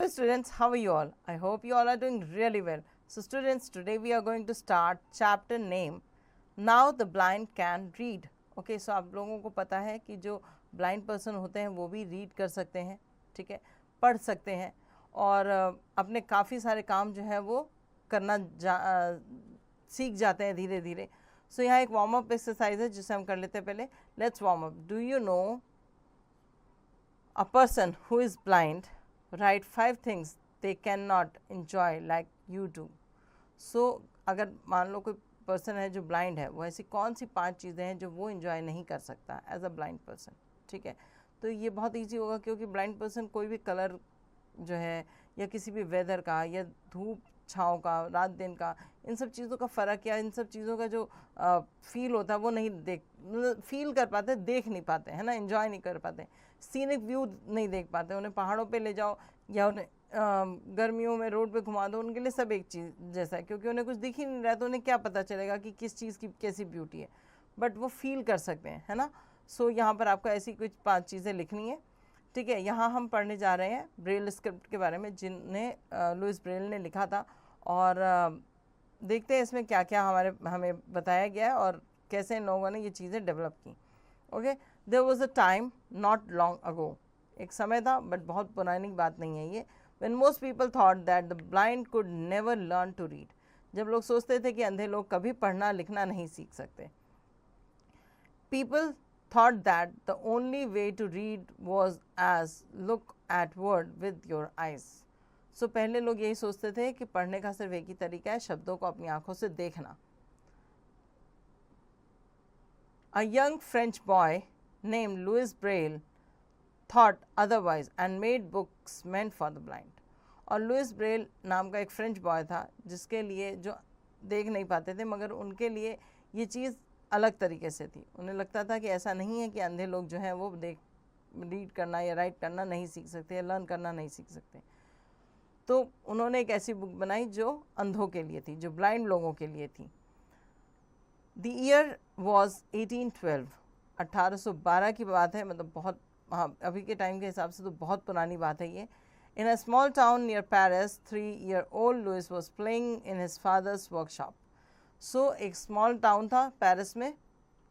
students, how are you all? I hope you all are doing really well. So students, today we are going to start chapter name Now the Blind Can Read. Okay, so आप लोगों को पता है कि जो blind person होते हैं वो भी read कर सकते हैं, ठीक है, पढ़ सकते हैं और अपने काफ़ी सारे काम जो है वो करना सीख जाते हैं धीरे धीरे. सो यहाँ एक वार्म अप एक्सरसाइज है जिसे हम कर लेते हैं पहले. Let's warm up. Do you know a person who is blind write 5 things they cannot enjoy like you do. So अगर मान लो कोई पर्सन है जो ब्लाइंड है, वो ऐसी कौन सी 5 चीज़ें हैं जो वो इन्जॉय नहीं कर सकता एज अ ब्लाइंड पर्सन, ठीक है. तो ये बहुत ईजी होगा क्योंकि ब्लाइंड पर्सन कोई भी कलर जो है या किसी भी वेदर का या धूप छाँव का, रात दिन का, इन सब चीज़ों का फ़र्क या इन सब चीज़ों का जो फील होता है वो नहीं फील कर पाते, देख नहीं पाते, है ना, एंजॉय नहीं कर पाते, सीनिक व्यू नहीं देख पाते. उन्हें पहाड़ों पे ले जाओ या उन्हें गर्मियों में रोड पे घुमा दो, उनके लिए सब एक चीज़ जैसा है क्योंकि उन्हें कुछ दिख ही नहीं रहा तो उन्हें क्या पता चलेगा कि किस चीज़ की कैसी ब्यूटी है, बट वो फील कर सकते हैं, है ना. सो यहाँ पर आपको ऐसी कुछ 5 चीज़ें लिखनी है, ठीक है. यहाँ हम पढ़ने जा रहे हैं ब्रेल स्क्रिप्ट के बारे में जिन्हें लुइस ब्रेल ने लिखा था और देखते हैं इसमें क्या क्या हमें बताया गया है और कैसे इन लोगों ने ये चीज़ें डेवलप की. Okay. There was a time not long ago. एक समय था बट बहुत पुरानी बात नहीं है ये. When most people thought that the blind could never learn to read. जब लोग सोचते थे कि अंधे लोग कभी पढ़ना लिखना नहीं सीख सकते. People thought that the only way to read was as look at word with your eyes. So पहले लोग यही सोचते थे कि पढ़ने का सिर्फ एक ही तरीका है, शब्दों को अपनी आंखों से देखना. A young French boy named Louis Braille thought otherwise and made books meant for the blind. और लुइस ब्रेल नाम का एक फ्रेंच बॉय था जिसके लिए, जो देख नहीं पाते थे मगर उनके लिए ये चीज़ अलग तरीके से थी. उन्हें लगता था कि ऐसा नहीं है कि अंधे लोग जो हैं वो रीड करना या राइट करना नहीं सीख सकते या लर्न करना नहीं सीख सकते. तो उन्होंने एक ऐसी बुक बनाई जो अंधों के लिए थी, जो ब्लाइंड लोगों के लिए थी. The year was 1812. 1812 की बात है, मतलब बहुत, हाँ, अभी के टाइम के हिसाब से तो बहुत पुरानी बात है ये. In a small town near Paris 3-year-old Louis was playing in his father's workshop. So एक स्मॉल टाउन था पेरिस में,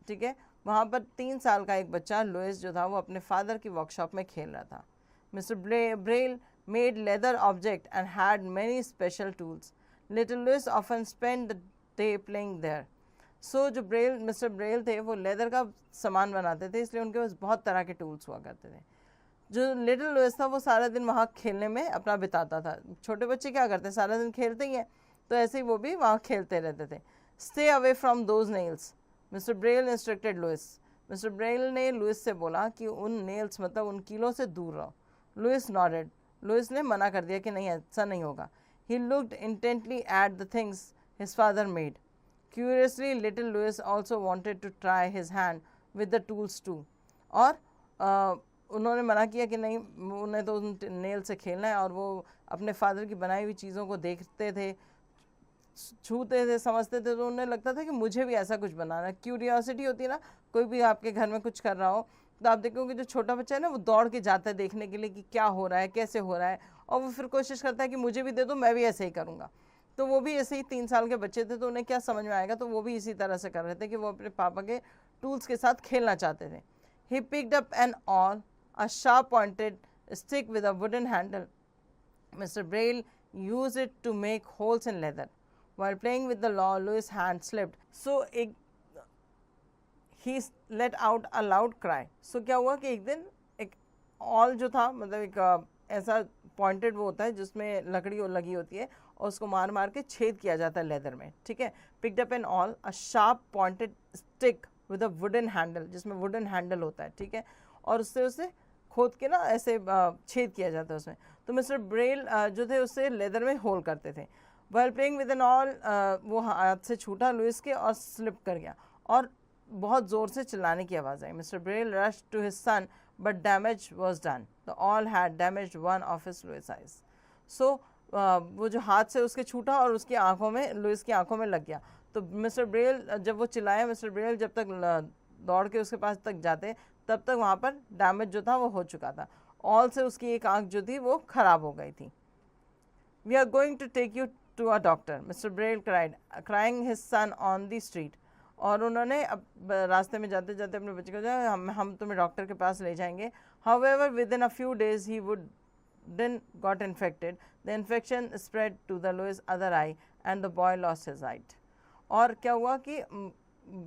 ठीक है. वहाँ पर 3 साल का एक बच्चा लुइस जो था वो अपने फादर की वर्कशॉप में खेल रहा था. Mister Braille made leather object and had many special tools. Little Louis often spend the day playing there. So जो मिस्टर ब्रेल थे वो लेदर का सामान बनाते थे, इसलिए उनके पास बहुत तरह के टूल्स हुआ करते थे. जो लिटिल लुइस था वो सारा दिन वहाँ खेलने में अपना बिताता था. छोटे बच्चे क्या करते हैं, सारा दिन खेलते ही हैं, तो ऐसे ही वो भी वहाँ खेलते रहते थे. Stay away from those nails, Mr. Braille instructed Louis. Mr. Braille ने लुइस से बोला कि उन नेल्स मतलब उन कीलों से दूर रहो. Louis nodded. लुइस ने मना कर दिया कि नहीं, ऐसा नहीं होगा. He looked intently at the things his father made. Curiously, little Louis also wanted to try his hand with the tools too. और उन्होंने मना किया कि नहीं, उन्हें तो उन नेल से खेलना है और वो अपने फादर की बनाई हुई चीज़ों को देखते थे, छूते थे, समझते थे, तो उन्हें लगता था कि मुझे भी ऐसा कुछ बनाना है. क्यूरियोसिटी होती है ना, कोई भी आपके घर में कुछ कर रहा हो तो आप देखोगे जो छोटा बच्चा है ना वो दौड़ के जाता है देखने के लिए कि क्या हो रहा है, कैसे हो रहा है, और वो फिर कोशिश करता है कि मुझे भी दे दो, मैं भी ऐसे ही करूँगा. तो वो भी ऐसे ही 3 साल के बच्चे थे, तो उन्हें क्या समझ में आएगा, तो वो भी इसी तरह से कर रहे थे कि वो अपने पापा के टूल्स के साथ खेलना चाहते थे. He picked up an awl, a sharp pointed stick with a wooden handle. Mister Braille used it to make holes in leather. While playing with the law, Louis' hand slipped. So he let out a loud cry. So क्या हुआ कि एक दिन एक all जो था, मतलब एक ऐसा पॉइंटेड वो होता है जिसमें लकड़ी लगी होती है और उसको मार मार के छेद किया जाता है लेदर में, ठीक है. Picked up an awl, a sharp pointed stick with a wooden handle, जिसमें वुडन हैंडल होता है, ठीक है, और उससे उसे खोद के ना ऐसे छेद किया जाता है उसमें. तो मिस्टर ब्रेल जो थे उससे लेदर में होल करते थे. While playing with an all, वो हाथ से छूटा लुइस के और स्लिप कर गया और बहुत ज़ोर से चिल्लाने की आवाज़ आई. Mister Braille rushed to his son, but damage was done. The all had damaged one of his Louis' eyes. So वो जो हाथ से उसके छूटा और उसकी आंखों में, लुइस की आंखों में लग गया. तो मिस्टर ब्रेल जब वो चिल्लाया, मिस्टर ब्रेल जब तक दौड़ के उसके पास तक जाते तब तक वहाँ पर डैमेज जो था वो हो चुका था. ऑल से उसकी एक आंख जो थी वो ख़राब हो गई थी. We are going to take you to a doctor, Mr. Braille cried, crying his son on the street. और उन्होंने अब रास्ते में जाते जाते अपने बच्चे को जो हम तुम्हें डॉक्टर के पास ले जाएंगे. However, within a few days he then got infected. The infection spread to the Louis' other eye and the boy lost his sight. और क्या हुआ कि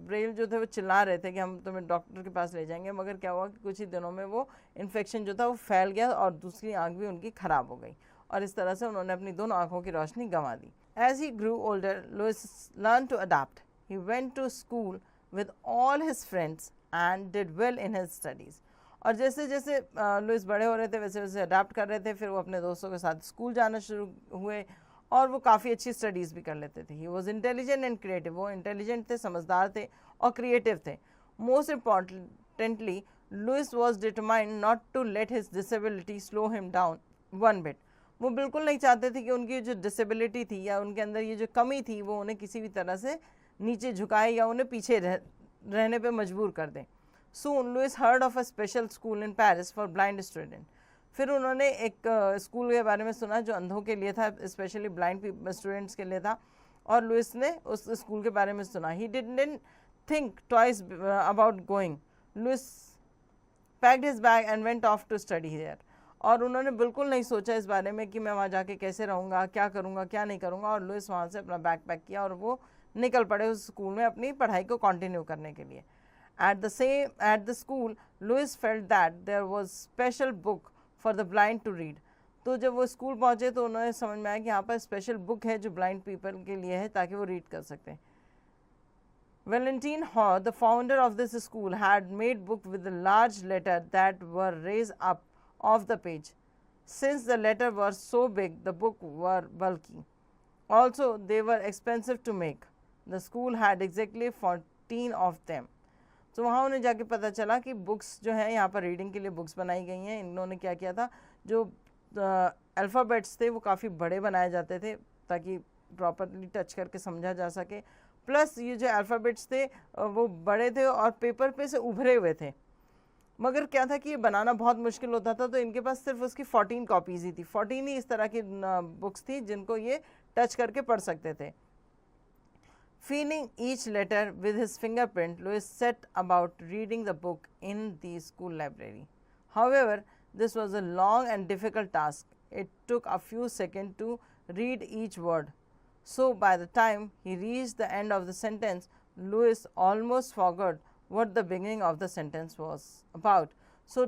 ब्रेल जो थे वो चिल्ला रहे थे कि हम तुम्हें डॉक्टर के पास ले जाएंगे, मगर क्या हुआ कि कुछ ही दिनों में वो इन्फेक्शन जो था वो फैल गया और दूसरी आँख भी उनकी ख़राब हो गई और इस तरह से उन्होंने अपनी दोनों आँखों की रोशनी गंवा दी. As he grew older, Louis learned to adapt. He went to school with all his friends and did well in his studies. और जैसे जैसे लुइस बड़े हो रहे थे वैसे वैसे अडाप्ट कर रहे थे. फिर वो अपने दोस्तों के साथ स्कूल जाना शुरू हुए और वो काफ़ी अच्छी स्टडीज़ भी कर लेते थे. He was intelligent and creative. वो इंटेलिजेंट थे, समझदार थे और क्रिएटिव थे. Most importantly Louis was determined not to let his disability slow him down one bit. वो बिल्कुल नहीं चाहते थे कि उनकी जो डिसेबिलिटी थी या उनके अंदर ये जो कमी थी वो उन्हें किसी भी तरह से नीचे झुकाए या उन्हें पीछे रहने पे मजबूर कर दें. Soon Louis heard of a special school in Paris for blind students. फिर उन्होंने एक स्कूल के बारे में सुना जो अंधों के लिए था, स्पेशली ब्लाइंड स्टूडेंट्स के लिए था, और लुइस ने उस स्कूल के बारे में सुना. He didn't think twice about going. Louis packed his bag and went off to study there. और उन्होंने बिल्कुल नहीं सोचा इस बारे में कि मैं वहाँ जाके कैसे रहूँगा, क्या करूँगा, क्या नहीं करूँगा, और लुइस वहाँ से अपना बैग पैक किया और वो निकल पड़े उस स्कूल में अपनी पढ़ाई को कंटिन्यू करने के लिए. At the school, Louis felt that there was special book for the blind to read. तो जब वो स्कूल पहुँचे तो उन्होंने समझ में आया कि यहाँ पर स्पेशल बुक है जो ब्लाइंड पीपल के लिए है ताकि वो रीड कर सकते हैं. Valentine Haw, the founder of this school, had made book with a large letter that were raised up off the page. Since the letter was so big, the book were bulky. Also, they were expensive to make. The school had exactly 14 of them. तो वहाँ उन्हें जाके पता चला कि books जो हैं यहाँ पर रीडिंग के लिए बुक्स बनाई गई हैं. इन्होंने क्या किया था, जो अल्फ़ाबेट्स थे वो काफ़ी बड़े बनाए जाते थे ताकि प्रॉपरली टच करके समझा जा सके. प्लस ये जो अल्फ़ाबेट्स थे वो बड़े थे और पेपर पे से उभरे हुए थे. मगर क्या था कि ये बनाना बहुत मुश्किल होता था, तो इनके पास सिर्फ उसकी 14 कॉपीज़ ही थी. 14 ही इस तरह की बुक्स थी जिनको ये टच करके पढ़ सकते थे. Feeling each letter with his fingerprint, Louis set about reading the book in the school library. However, this was a long and difficult task. It took a few seconds to read each word. So, by the time he reached the end of the sentence, Louis almost forgot what the beginning of the sentence was about. So,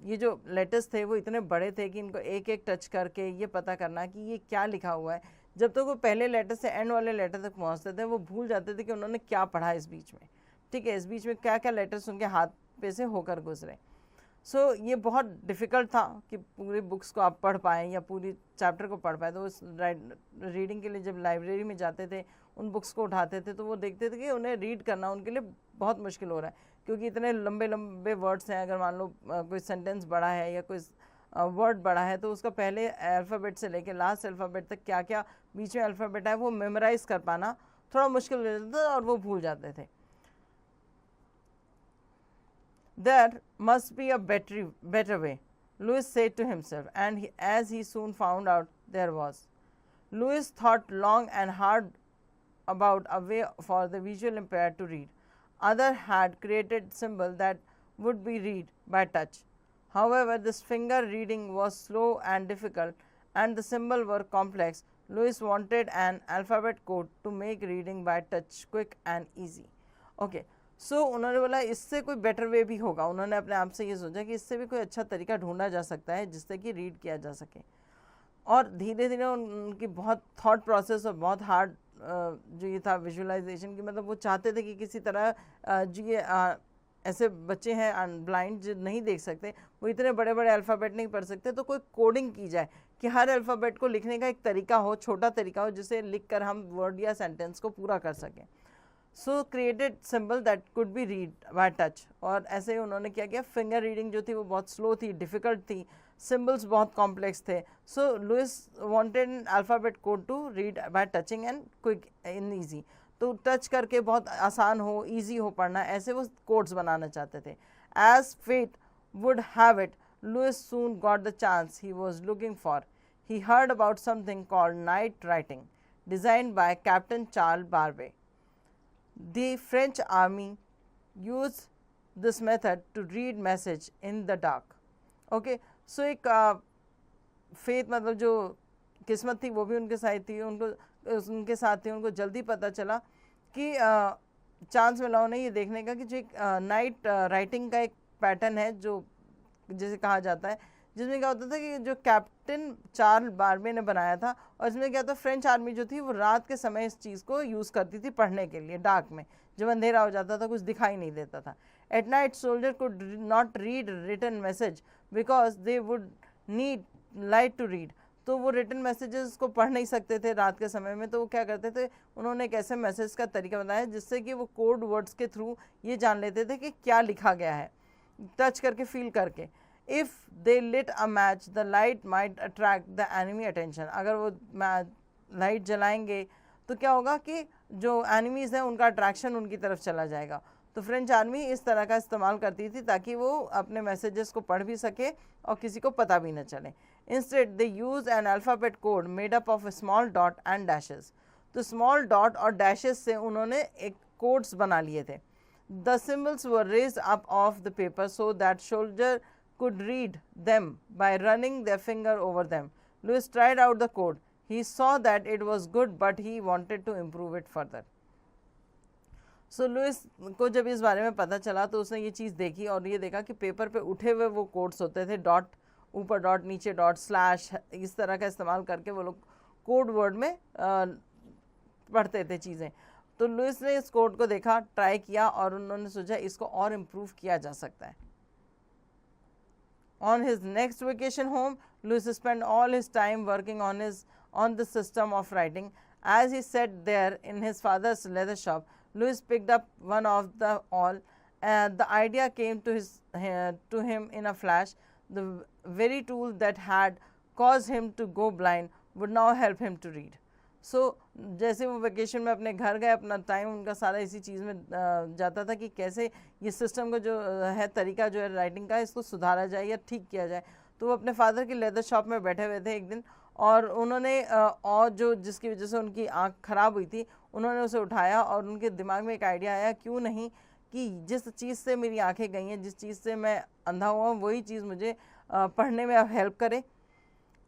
ये जो letters थे वो इतने बड़े थे कि इनको एक एक टच करके ये पता करना कि ये क्या लिखा हुआ है. जब तक वो पहले लेटर से एंड वाले लेटर तक पहुंचते थे वो भूल जाते थे कि उन्होंने क्या पढ़ा इस बीच में. ठीक है, इस बीच में क्या क्या लेटर्स उनके हाथ पे से होकर गुजरे. सो ये बहुत डिफ़िकल्ट था कि पूरी बुक्स को आप पढ़ पाएँ या पूरी चैप्टर को पढ़ पाए. तो उस रीडिंग के लिए जब लाइब्रेरी में जाते थे, उन बुक्स को उठाते थे तो वो देखते थे कि उन्हें रीड करना उनके लिए बहुत मुश्किल हो रहा है, क्योंकि इतने लंबे लंबे वर्ड्स हैं. अगर मान लो कोई सेंटेंस बड़ा है या कोई वर्ड बड़ा है तो उसका पहले अल्फ़ाबेट से लेकर लास्ट अल्फ़ाबेट तक क्या क्या बीच में अल्फ़ाबेट है वो मेमोराइज़ कर पाना थोड़ा मुश्किल हो जाता था और वो भूल जाते थे. There must be a better way, Louis said to himself, and as he soon found out there was. Louis thought long and hard about a way for the visually impaired to read. Others had created symbols that would be read by touch. However, this finger reading was slow and difficult, and the symbols were complex. Louis wanted an alphabet code to make reading by touch quick and easy. Okay. सो उन्होंने बोला इससे कोई better way भी होगा. उन्होंने अपने आप से ये सोचा कि इससे भी कोई अच्छा तरीका ढूंढा जा सकता है जिससे कि रीड किया जा सके. और धीरे धीरे उनकी बहुत थॉट प्रोसेस और बहुत हार्ड जो ये था विजुअलाइजेशन की, मतलब वो चाहते थे कि किसी तरह जो ये ऐसे बच्चे हैं ब्लाइंड जो नहीं देख सकते, वो इतने बड़े बड़े अल्फ़ाबेट नहीं पढ़ सकते, तो कोई कोडिंग की जाए कि हर अल्फ़ाबेट को लिखने का एक तरीका हो, छोटा तरीका हो, जिसे लिख कर हम वर्ड या सेंटेंस को पूरा कर सकें. So created symbol that could be read by touch. और ऐसे ही उन्होंने क्या किया, फिंगर रीडिंग जो थी वो बहुत स्लो थी, डिफ़िकल्ट थी, सिंबल्स बहुत कॉम्प्लेक्स थे. So Louis wanted an alphabet code to read by touching and quick in easy. तो टच करके बहुत आसान हो, ईजी हो पढ़ना, ऐसे वो कोड्स बनाना चाहते थे. As fate would have it, Louis soon got the chance he was looking for. he heard about something called night writing, designed by Captain Charles Barbet. The French army used this method to read message in the dark. Okay, so एक faith मतलब जो किस्मत थी वो भी उनके साथ थी, उनको जल्दी पता चला कि चांस मिला उन्हें ये देखने का कि जो एक नाइट राइटिंग का एक पैटर्न है जो जिसे कहा जाता है, जिसमें क्या होता था कि जो कैप्टन चार्ल्स बार्बे ने बनाया था, और इसमें क्या था फ्रेंच आर्मी जो थी वो रात के समय इस चीज़ को यूज़ करती थी पढ़ने के लिए, डार्क में जब अंधेरा हो जाता था कुछ दिखाई नहीं देता था. At night soldier could not read written message because they would need light to read. तो वो रिटन मैसेजेस को पढ़ नहीं सकते थे रात के समय में, तो वो क्या करते थे, उन्होंने एक ऐसे मैसेज का तरीका बताया जिससे कि वो कोड वर्ड्स के थ्रू ये जान लेते थे कि क्या लिखा गया है, टच करके फील करके. If they lit a match the light might attract the enemy attention. अगर वो लाइट जलाएंगे तो क्या होगा कि जो एनिमीज़ हैं उनका अट्रैक्शन उनकी तरफ चला जाएगा. तो फ्रेंच आर्मी इस तरह का इस्तेमाल करती थी ताकि वो अपने मैसेजेस को पढ़ भी सके और किसी को पता भी न चले. Instead they use N alphabet code made up of small dot and dashes. तो स्मॉल डॉट और डैशेस से उन्होंने एक कोड्स बना लिए थे. The symbols were raised up of the paper so that soldier could read them by running their finger over them. Lewis tried out the code. He saw that it was good, but he wanted to improve it further. So Lewis को जब इस बारे में पता चला तो उसने ये चीज़ देखी और ये देखा कि पेपर पे उठे हुए वो कोड्स होते थे, डॉट ऊपर डॉट नीचे डॉट स्लैश, इस तरह का इस्तेमाल करके वो लोग कोड वर्ड में पढ़ते थे चीज़ें. तो लुइस ने इस कोड को देखा, ट्राई किया और उन्होंने सोचा इसको और इम्प्रूव किया जा सकता है. On his next vacation home, Lewis spent all his time working on the system of writing. As he sat there in his father's leather shop, Lewis picked up one of the all. The idea came to him in a flash. The very tool that had caused him to go blind would now help him to read. So जैसे वो vacation में अपने घर गए, अपना time उनका सारा इसी चीज़ में जाता था कि कैसे ये सिस्टम का जो है तरीका जो है राइटिंग का, इसको सुधारा जाए या ठीक किया जाए. तो वो अपने फादर की लेदर शॉप में बैठे हुए थे एक दिन और उन्होंने और जो जिसकी वजह से उनकी आँख ख़राब हुई थी उन्होंने उसे उठाया और उनके दिमाग में एक आइडिया आया, क्यों नहीं कि जिस चीज़ से मेरी आँखें गई हैं, जिस चीज़ से मैं अंधा हुआ हूँ, वही चीज़ मुझे पढ़ने में अब हेल्प करे.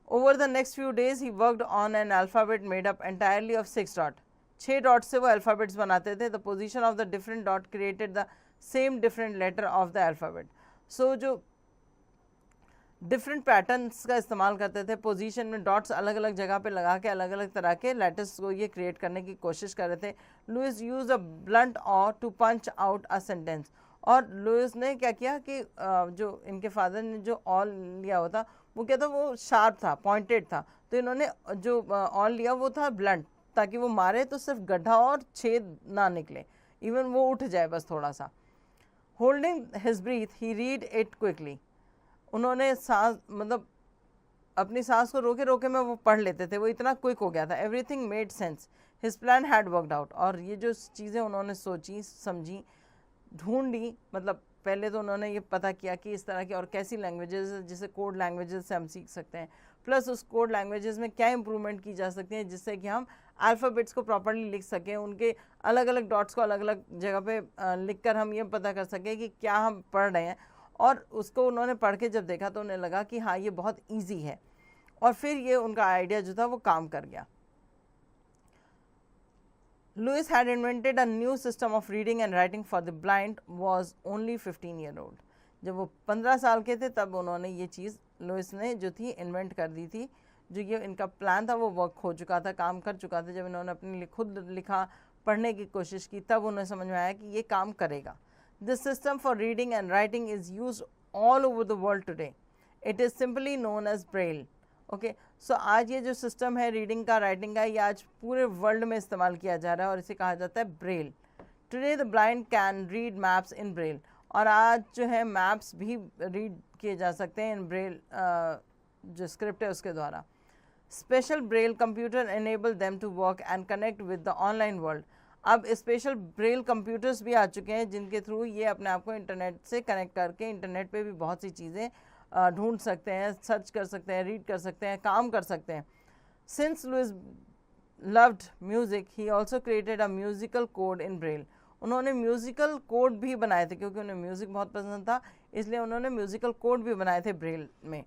Over the next few days, he worked on an alphabet made up entirely of 6 dots. 6 dots से वो alphabets बनाते थे. The position of the different dot created the same different letter of the alphabet. So जो different patterns का इस्तेमाल करते थे, position में डॉट्स अलग अलग जगह पे लगा के अलग अलग तरह के लेटर्स को ये क्रिएट करने की कोशिश कर रहे थे. Louis use a blunt awl to punch out a sentence. और लुइस ने क्या किया कि जो इनके फादर ने जो ऑल लिया हुआ था वो क्या था, वो शार्प था, पॉइंटेड था. तो इन्होंने जो ऑल लिया वो था ब्लंट, ताकि वो मारे तो सिर्फ गड्ढा और छेद ना निकले, इवन वो उठ जाए बस थोड़ा सा. Holding his breath he read it quickly. उन्होंने सांस मतलब अपनी सांस को रोके रोके में वो पढ़ लेते थे, वो इतना क्विक हो गया था. Everything made sense. His plan had worked out. और ये जो चीज़ें उन्होंने सोची समझी ढूंढी, मतलब पहले तो उन्होंने ये पता किया कि इस तरह की और कैसी लैंग्वेजेस जिसे कोड लैंग्वेजेस से हम सीख सकते हैं, प्लस उस कोड लैंग्वेजेस में क्या इंप्रूवमेंट की जा सकती है जिससे कि हम अल्फ़ाबेट्स को प्रॉपर्ली लिख सकें, उनके अलग अलग डॉट्स को अलग अलग जगह पे लिखकर हम ये पता कर सकें कि क्या हम पढ़ रहे हैं. और उसको उन्होंने पढ़ के जब देखा तो उन्हें लगा कि हाँ ये बहुत ईजी है, और फिर ये उनका आइडिया जो था वो काम कर गया. Lewis had invented a new system of reading and writing for the blind was only 15-year-old. जब वो 15 साल के थे तब उन्होंने ये चीज़ लुइस ने जो थी इन्वेंट कर दी थी. जो ये इनका प्लान था वो वर्क हो चुका था, काम कर चुका था. जब इन्होंने अपने लिए खुद लिखा, पढ़ने की कोशिश की, तब उन्हें समझ में आया कि ये काम करेगा. This system for reading and writing is used all over the world today. It is simply known as Braille. Okay so आज ये जो सिस्टम है रीडिंग का, राइटिंग का, ये आज पूरे वर्ल्ड में इस्तेमाल किया जा रहा है और इसे कहा जाता है Braille. Today the blind can read maps in Braille. और आज जो है मैप्स भी रीड किए जा सकते हैं इन ब्रेल, जो स्क्रिप्ट है उसके द्वारा. Special Braille computer enable them to work and connect with the online world. अब स्पेशल ब्रेल कंप्यूटर्स भी आ चुके हैं जिनके थ्रू ये अपने आप को इंटरनेट से कनेक्ट करके इंटरनेट पे भी बहुत सी चीज़ें ढूंढ सकते हैं, सर्च कर सकते हैं, रीड कर सकते हैं, काम कर सकते हैं. Since Louis loved music he also created a musical code in Braille. उन्होंने म्यूज़िकल कोड भी बनाए थे, क्योंकि उन्हें म्यूज़िक बहुत पसंद था, इसलिए उन्होंने म्यूज़िकल कोड भी बनाए थे ब्रेल में.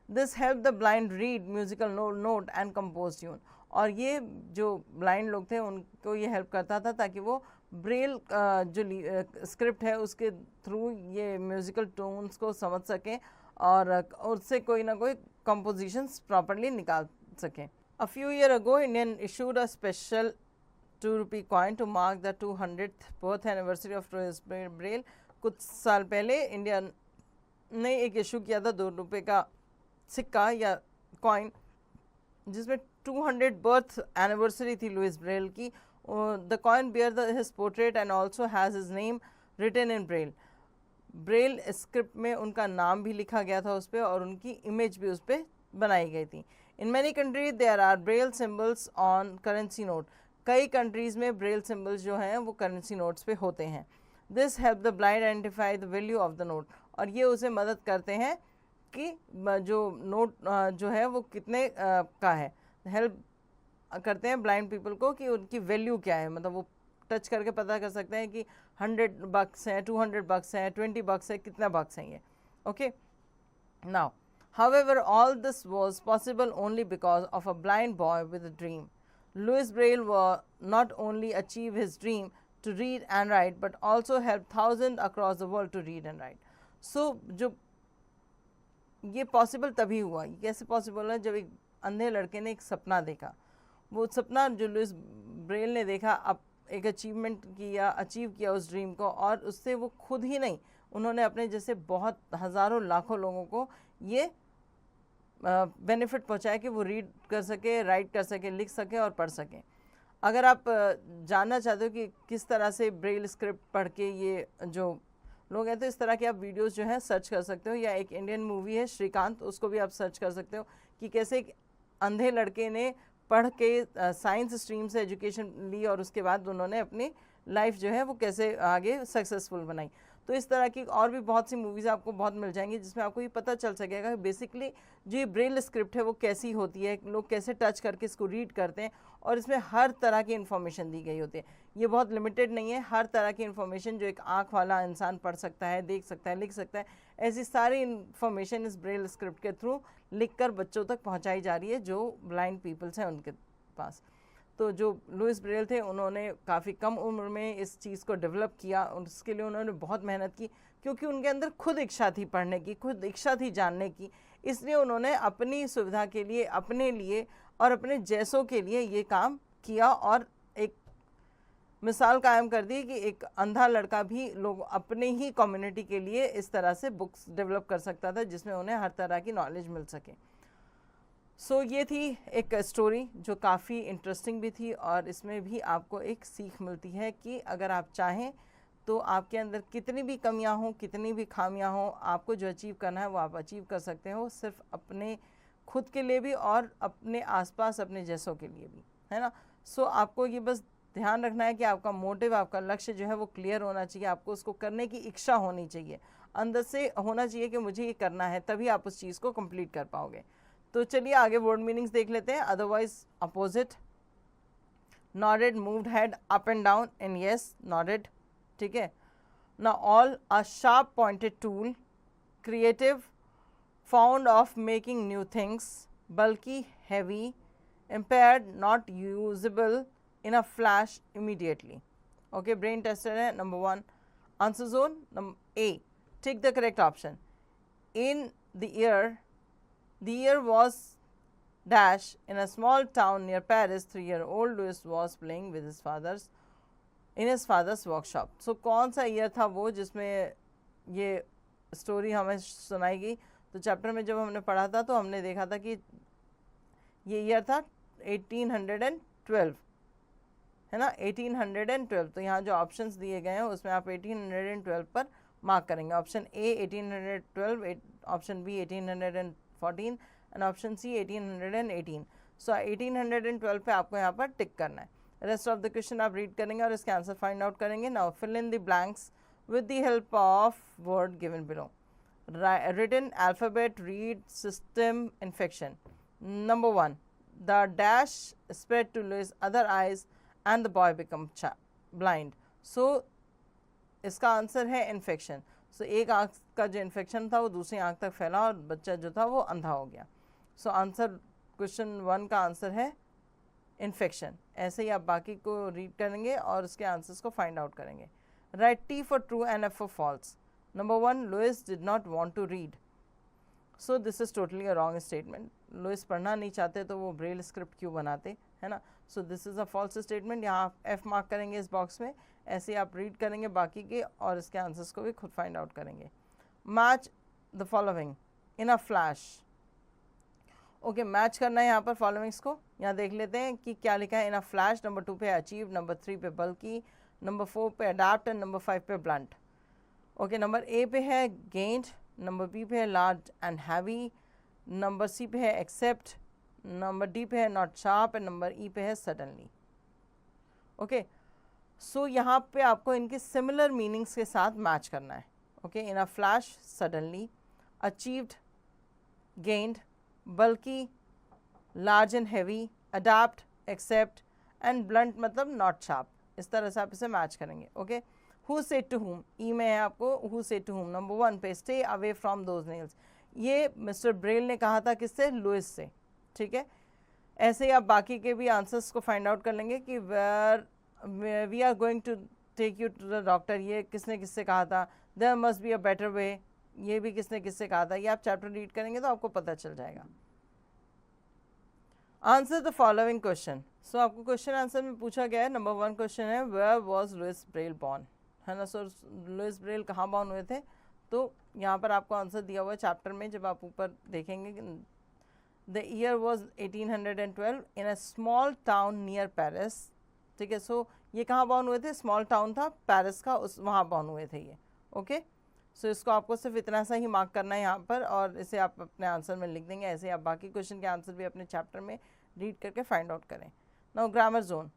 This help the blind read musical note and compose tune. और ये जो ब्लाइंड लोग थे उनको ये हेल्प करता था ताकि वो ब्रेल जो स्क्रिप्ट है उसके थ्रू ये म्यूज़िकल टोन्स को समझ सकें और उससे कोई ना कोई कंपोजिशंस प्रॉपरली निकाल सकें. A few years ago, Indian issued a special ₹2 coin to mark the 200th birth anniversary of Louis Braille. कुछ साल पहले इंडिया ने एक इशू किया था ₹2 का सिक्का या कॉइन जिसमें 200 बर्थ एनिवर्सरी थी लुइस ब्रेल की. The coin bear his portrait and also has his name written in Braille. Braille script में उनका नाम भी लिखा गया था उस पर और उनकी इमेज भी उस पर बनाई गई थी. In many countries there are Braille symbols on currency note. कई कंट्रीज़ में ब्रेल सिम्बल्स जो हैं वो करेंसी नोट्स पे होते हैं. This help the blind identify the value of the note. और ये उसे मदद करते हैं कि जो नोट जो है वो कितने का है. हेल्प करते हैं ब्लाइंड पीपल को कि उनकी वैल्यू क्या है, मतलब वो टच करके पता कर सकते हैं कि $100 हैं, $200 हैं, $20 है, कितना बक्स हैं ये. Okay. Now however, all this was possible only because of a blind boy with a dream. Louis Braille not only achieved his dream to read and write, but also helped thousands across the world to read and write. So, जो ये possible तभी हुआ. ये कैसे possible है? जब एक अंधे लड़के ने एक सपना देखा. वो सपना जो लुइस ब्रेल ने देखा, अब एक अचीव किया उस ड्रीम को, और उससे वो खुद ही नहीं, उन्होंने अपने जैसे बहुत हज़ारों लाखों लोगों को ये बेनिफिट पहुंचाया कि वो रीड कर सके, राइट कर सके, लिख सके और पढ़ सकें. अगर आप जानना चाहते हो कि किस तरह से ब्रेल स्क्रिप्ट पढ़ के ये जो लोग हैं, तो इस तरह के आप वीडियोस जो हैं सर्च कर सकते हो. या एक इंडियन मूवी है श्रीकांत, उसको भी आप सर्च कर सकते हो कि कैसे एक अंधे लड़के ने पढ़ के साइंस स्ट्रीम से एजुकेशन ली और उसके बाद उन्होंने अपनी लाइफ जो है वो कैसे आगे सक्सेसफुल बनाई. तो इस तरह की और भी बहुत सी मूवीज़ आपको बहुत मिल जाएंगी जिसमें आपको ये पता चल सकेगा कि बेसिकली जो ये ब्रेल स्क्रिप्ट है वो कैसी होती है, लोग कैसे टच करके इसको रीड करते हैं, और इसमें हर तरह की इन्फॉर्मेशन दी गई होती है. ये बहुत लिमिटेड नहीं है, हर तरह की इन्फॉर्मेशन जो एक आँख वाला इंसान पढ़ सकता है, देख सकता है, लिख सकता है, ऐसी सारी इन्फॉर्मेशन इस ब्रेल स्क्रिप्ट के थ्रू लिख कर बच्चों तक पहुँचाई जा रही है जो ब्लाइंड पीपल्स हैं उनके पास. तो जो लुइस ब्रेल थे उन्होंने काफ़ी कम उम्र में इस चीज़ को डेवलप किया, और उसके लिए उन्होंने बहुत मेहनत की, क्योंकि उनके अंदर खुद इच्छा थी पढ़ने की, खुद इच्छा थी जानने की. इसलिए उन्होंने अपनी सुविधा के लिए, अपने लिए और अपने जैसों के लिए ये काम किया, और एक मिसाल कायम कर दी कि एक अंधा लड़का भी लोग अपने ही कम्युनिटी के लिए इस तरह से बुक्स डेवलप कर सकता था जिसमें उन्हें हर तरह की नॉलेज मिल सके. सो ये थी एक स्टोरी जो काफ़ी इंटरेस्टिंग भी थी, और इसमें भी आपको एक सीख मिलती है कि अगर आप चाहें तो आपके अंदर कितनी भी कमियां हों, कितनी भी खामियां हों, आपको जो अचीव करना है वो आप अचीव कर सकते हो, सिर्फ अपने खुद के लिए भी और अपने आसपास अपने जैसों के लिए भी, है ना. सो आपको ये बस ध्यान रखना है कि आपका मोटिव, आपका लक्ष्य जो है वो क्लियर होना चाहिए. आपको उसको करने की इच्छा होनी चाहिए, अंदर से होना चाहिए कि मुझे ये करना है, तभी आप उस चीज़ को कंप्लीट कर पाओगे. तो चलिए आगे वर्ड मीनिंग्स देख लेते हैं. Otherwise opposite, nodded, moved head up and down, and yes, nodded. ठीक है. ना all, a sharp pointed tool, creative, found of making new things, बल्कि, heavy, impaired, not usable in a flash immediately. Okay, brain tester है. Number 1, answer zone. Number A, take the correct option. In the year was dash in a small town near Paris. 3-year-old Louis was playing with his in his father's workshop. So कौन सा year था वो जिसमें ये story हमें सुनाई गई? तो चैप्टर में जब हमने पढ़ा था तो हमने देखा था कि ये ईयर था 1812, है ना, 1812. तो यहाँ जो ऑप्शंस दिए गए हैं उसमें आप 1812 पर मार्क करेंगे. Option A 1812, option B 1814 and option C 1818. So 1812 पे आपको यहाँ पर टिक करना है. रेस्ट ऑफ द क्वेश्चन आप रीड करेंगे और इसके आंसर फाइंड आउट करेंगे. Now fill in the blanks with the help of word given below. written alphabet, read, system, infection. Number 1, the dash spread to Louis' other eyes and the boy become blind. So इसका answer है infection. सो एक आँख का जो infection था वो दूसरी आँख तक फैला और बच्चा जो था वो अंधा हो गया. सो आंसर क्वेश्चन 1 का आंसर है इन्फेक्शन. ऐसे ही आप बाकी को रीड करेंगे और उसके आंसर्स को फाइंड आउट करेंगे. Write T for true and F for false. Number 1, Louis did not want to read. So this is totally a wrong statement. Louis पढ़ना नहीं चाहते तो वो ब्रेल स्क्रिप्ट क्यों बनाते, है ना. So this is a false statement. यहाँ आप F मार्क करेंगे इस बॉक्स में. ऐसे आप रीड करेंगे बाकी के और इसके आंसर्स को भी खुद फाइंड आउट करेंगे. Match the following in a flash. Okay, match करना है यहाँ पर फॉलोइंग्स को. यहाँ देख लेते हैं कि क्या लिखा है. इन अ फ्लैश. नंबर 2 पे अचीव, नंबर 3 पे बल्कि, नंबर 4 पे अडैप्ट एंड नंबर 5 पे ब्लंट. ओके, नंबर A पे है गेंड, नंबर B पे है large and heavy, number C पे है एक्सेप्ट, नंबर D पे है not sharp and number E पे है सडनली. ओके, सो यहाँ पे आपको इनके सिमिलर मीनिंग्स के साथ मैच करना है. Okay, in a flash suddenly, achieved gained, bulky large and heavy, adept expert and blunt मतलब नॉट शार्प. इस तरह से आप इसे मैच करेंगे. ओके, हु सेड टू हुम. ई में है आपको who said to whom. Number 1 पे stay away from those nails. ये मिस्टर ब्रेल ने कहा था किससे, लुइस से. ठीक है, ऐसे ही आप बाकी के भी आंसर्स को फाइंड आउट कर लेंगे कि we are going to take you to the doctor. ये किसने किससे कहा था. There must be a better way. ये भी किसने किससे कहा था. ये आप चैप्टर रीड करेंगे तो आपको पता चल जाएगा. Answer the following question. So आपको क्वेश्चन आंसर में पूछा गया है. नंबर 1 क्वेश्चन है where was Louis Braille born, है ना. सो लुइस ब्रेल कहाँ बॉर्न हुए थे. तो यहाँ पर आपको आंसर दिया हुआ है चैप्टर में. जब आप ऊपर देखेंगे the year was 1812 in a small town near Paris. ठीक है, सो ये कहाँ बॉर्न हुए थे, स्मॉल टाउन था पेरिस का, उस वहाँ बॉर्न हुए थे ये. ओके, सो इसको आपको सिर्फ इतना सा ही मार्क करना है यहाँ पर और इसे आप अपने आंसर में लिख देंगे. ऐसे आप बाकी क्वेश्चन के आंसर भी अपने चैप्टर में रीड करके फाइंड आउट करें. Now grammar zone.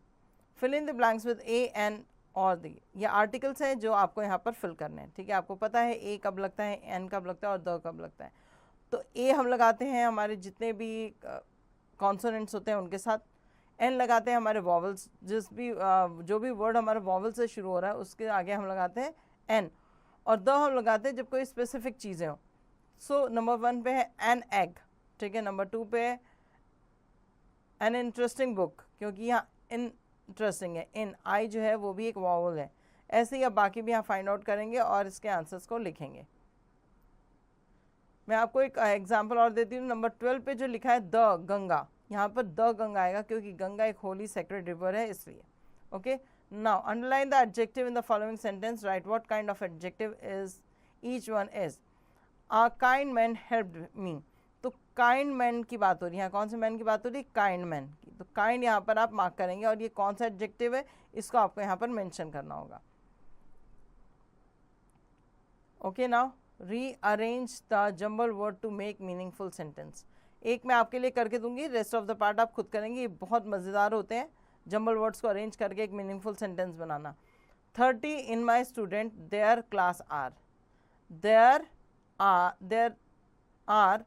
Fill in the blanks with a an और दी. ये आर्टिकल्स हैं जो आपको यहाँ पर फिल करने हैं. ठीक है, आपको पता है ए कब लगता है, एन कब लगता है और द कब लगता है. तो ए हम लगाते हैं हमारे जितने भी कॉन्सोनेंट्स होते हैं उनके साथ. एन लगाते हैं हमारे वॉवल्स, जो भी वर्ड हमारे वॉवल से शुरू हो रहा है उसके आगे हम लगाते हैं एन. और द हम लगाते हैं जब कोई स्पेसिफिक चीज़ें हो. सो नंबर 1 पे है एन एग. ठीक है, नंबर 2 पे एन इंटरेस्टिंग बुक, क्योंकि यहाँ इंटरेस्टिंग है. इन आई जो है वो भी एक वॉवल है. ऐसे ही आप बाकी भी यहाँ फाइंड आउट करेंगे और इसके आंसर्स को लिखेंगे. मैं आपको एक एग्जांपल और देती हूँ. नंबर 12 पे जो लिखा है द गंगा, यहाँ पर द गंगा आएगा क्योंकि गंगा एक होली सेक्रेड रिवर है इसलिए. Okay, now underline the adjective in the following sentence. Right what kind of adjective is each one is. A kind man helped me. तो काइंड मैन की बात हो रही है. कौन से मैन की बात हो रही है, काइंड मैन की. तो काइंड यहाँ पर आप मार्क करेंगे और ये कौन सा एडजेक्टिव है इसको आपको यहाँ पर मेंशन करना होगा. Okay, now rearrange the jumble word to make meaningful sentence. एक मैं आपके लिए करके दूंगी, रेस्ट ऑफ द पार्ट आप खुद करेंगे. ये बहुत मज़ेदार होते हैं जम्बल वर्ड्स को अरेंज करके एक मीनिंगफुल सेंटेंस बनाना. 30 in my student there class are. There are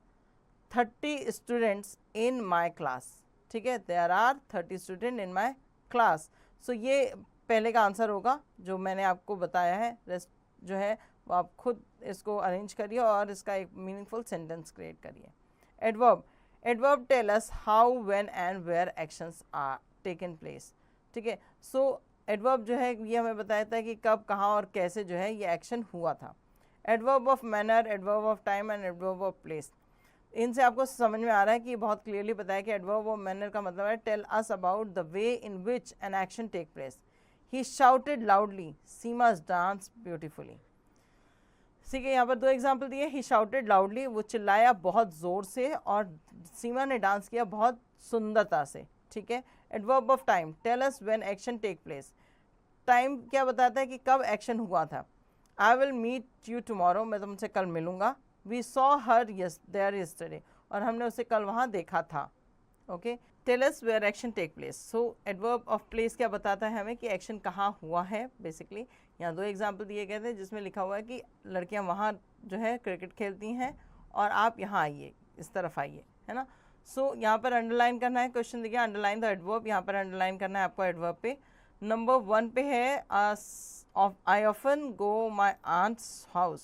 30 students in my class. ठीक है, there are 30 student in my class. So ये पहले का आंसर होगा जो मैंने आपको बताया है. रेस्ट जो है वो आप खुद इसको अरेंज करिए और इसका एक मीनिंगफुल सेंटेंस क्रिएट करिए. Adverb tell us how, when and where actions are taken place. ठीक है, सो एडवर्ब जो है ये हमें बताता है कि कब, कहाँ और कैसे जो है ये एक्शन हुआ था. Adverb of manner, adverb of time and adverb of place. इनसे आपको समझ में आ रहा है कि बहुत क्लियरली बताया कि एडवर्ब ऑफ मैनर का मतलब है tell us about the way in which an action take place. He shouted loudly, सीमास डांस ब्यूटिफुली. ठीक है, यहाँ पर 2 एग्जाम्पल दिए. ही शाउटेड लाउडली, वो चिल्लाया बहुत ज़ोर से, और सीमा ने डांस किया बहुत सुंदरता से. ठीक है. Adverb of time, tell us when action take place. Time क्या बताता है कि कब एक्शन हुआ था. I will meet you tomorrow, मैं तुमसे कल मिलूंगा. We saw her there yesterday, और हमने उसे कल वहाँ देखा था. Okay, tell us where action take place. So adverb of place क्या बताता है हमें कि एक्शन कहाँ हुआ है। बेसिकली यहाँ 2 एग्जाम्पल दिए गए थे जिसमें लिखा हुआ है कि लड़कियाँ वहाँ जो है क्रिकेट खेलती हैं और आप यहाँ आइए, इस तरफ आइए, है ना। सो यहाँ पर अंडरलाइन करना है, क्वेश्चन देखिए अंडरलाइन द एडवर्ब, यहाँ पर अंडरलाइन करना है आपको एडवर्ब पे। नंबर 1 पे है I often go my aunt's house.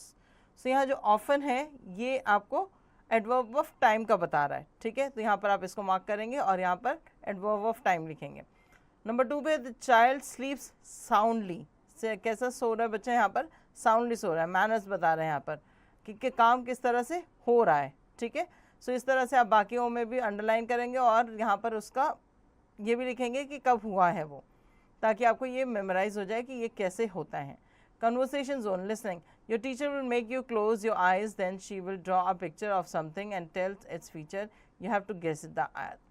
So यहाँ जो ऑफन है ये आपको एडवर्ब ऑफ टाइम का बता रहा है, ठीक है। तो यहाँ पर आप इसको मार्क करेंगे और यहाँ पर एडवर्ब ऑफ टाइम लिखेंगे। नंबर 2 पे द चाइल्ड स्लीप्स साउंडली, से कैसा सो रहा है बच्चा, यहाँ पर साउंडली सो रहा है, मैनर्स बता रहे हैं यहाँ पर कि काम किस तरह से हो रहा है, ठीक है। सो इस तरह से आप बाकियों में भी अंडरलाइन करेंगे और यहाँ पर उसका ये भी लिखेंगे कि कब हुआ है वो, ताकि आपको ये मेमोराइज हो जाए कि ये कैसे होता है। Conversation zone, listening. Your teacher will make you close your eyes, then she will draw a picture of something and tell its feature. You have to guess the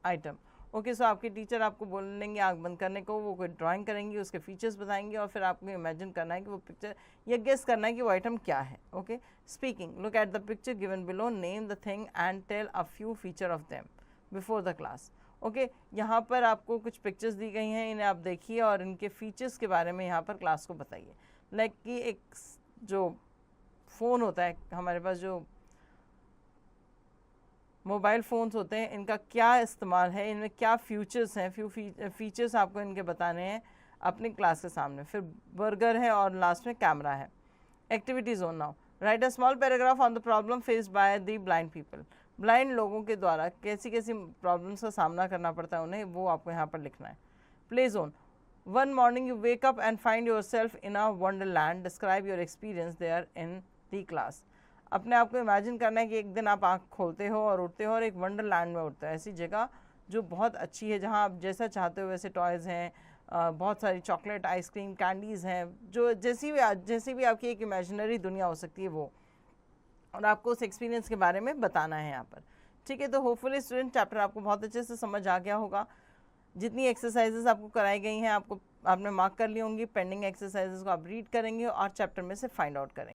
item. Okay, so आपके teacher आपको बोलेंगे आँख बंद करने को, वो कोई drawing करेंगी, उसके फीचर्स बताएंगे और फिर आपको इमेजिन करना है कि वो पिक्चर या गेस करना है कि वो आइटम क्या है। Okay, speaking, look at the picture given below, name the thing and tell a few feature of them before the class. Okay, यहाँ पर आपको कुछ पिक्चर्स दी गई हैं, इन्हें आप देखिए और इनके फीचर्स के बारे में यहाँ पर क्लास को बताइए। लाइक कि एक जो फ़ोन होता है हमारे पास, जो मोबाइल फ़ोन्स होते हैं, इनका क्या इस्तेमाल है, इनमें क्या फ्यूचर्स हैं, फीचर्स आपको इनके बताने हैं अपनी क्लास के सामने। फिर बर्गर है और लास्ट में कैमरा है। Activity zone now, right a small paragraph on the problem faced by the blind people. Blind लोगों के द्वारा कैसी कैसी प्रॉब्लम्स का सामना करना पड़ता है उन्हें, वो आपको यहाँ पर लिखना है। Play zone, one morning you wake up and find yourself in a wonderland. Describe your experience there in the class. अपने आप को इमेजिन करना है कि एक दिन आप आँख खोलते हो और उठते हो और एक वंडरलैंड में उठते हो, ऐसी जगह जो बहुत अच्छी है, जहाँ आप जैसा चाहते हो वैसे टॉयज़ हैं, बहुत सारी चॉकलेट, आइसक्रीम, कैंडीज़ हैं, जो जैसी भी आपकी एक इमेजिनरी दुनिया हो सकती है वो, और आपको उस एक्सपीरियंस के बारे में बताना है यहाँ पर, ठीक है। तो होपफुली स्टूडेंट चैप्टर आपको बहुत अच्छे से समझ आ गया होगा। जितनी एक्सरसाइजेस आपको कराई गई हैं आपने मार्क कर ली होंगी। पेंडिंग एक्सरसाइजेस को आप रीड करेंगे और चैप्टर में से फाइंड आउट करेंगे।